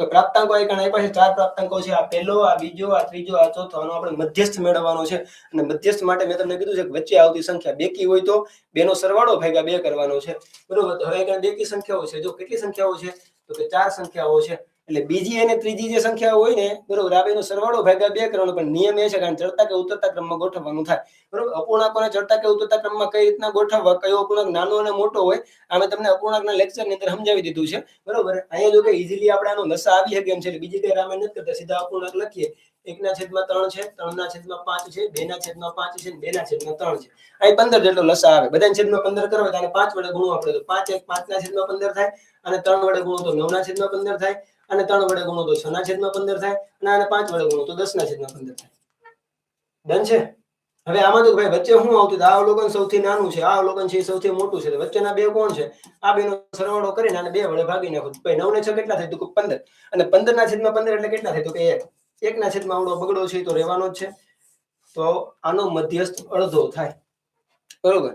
Okay, પ્રાપ્તાંકો icon આપ્યા છે, 4 પ્રાપ્તાંકો છે, આ પહેલો, આ બીજો, આ ત્રીજો, આ ચોથો. આનો આપણે મધ્યસ્થ મેળવવાનો છે અને મધ્યસ્થ માટે મેં તમને કીધું છે કે વચ્ચે આવતી સંખ્યા બેકી હોય તો બેનો સરવાળો ભાગ્યા 2 કરવાનો છે, બરોબર. તો હવે ત્યાં બેકી સંખ્યાઓ છે, જો કેટલી સંખ્યાઓ છે તો કે 4 સંખ્યાઓ છે. એટલે બીજી અને ત્રીજી જે સંખ્યાઓ હોય ને, બરોબર, આ બેનો સરવાળો ભાગ્યા 2 કરવાનો. પણ નિયમ એ છે કે ચડતા કે ઉતરતા ક્રમમાં ગોઠવવાનું થાય, બરોબર. અપૂર્ણાંકોને ચડતા કે ઉતરતા ક્રમમાં કઈ રીતના ગોઠવવા, કયો અપૂર્ણાંક નાનો અને મોટો હોય, આ મેં તમને અપૂર્ણાંકના લેક્ચરની અંદર સમજાવી દીધું છે, બરોબર. અહીંયા જો કે ઈઝીલી આપણે આનો લસા આવી શકે એમ છે, એટલે બીજી કઈ રામાયણ નથી કરતા, સીધા અપૂર્ણાંક લખીએ. 1/3 છે, 3/5 છે, 2/5 છે, 2/3 છે. અહીં 15 જેટલો લસા આવે. બધાને છેદમાં 15 કરવા હોય તો 5 વડે ગુણવું આપણે, તો 5 એક 5/15 થાય, અને 3 વડે ગુણો તો 9/15 થાય, અને 3 વડે ગુણો તો 6/15 થાય, અને આને 5 વડે ગુણો તો 10/15 થાય. ડન છે. હવે આમાં તો ભાઈ વચ્ચે શું આવતું, આ અવલોકન સૌથી નાનું છે, આ અવલોકન છે સૌથી મોટું છે, વચ્ચેના બે કોણ છે, આ બેનો સરવાળો કરીને આને 2 વડે ભાગી નાખો. ભાઈ 9 ને 6 કેટલા થાય તો 15, અને 15/15 એટલે કેટલા થાય તો કે 1. 1/6 આવડો બગડો છે તો રહેવાનો જ છે, તો આનો મધ્યસ્થ અડધો થાય, બરોબર.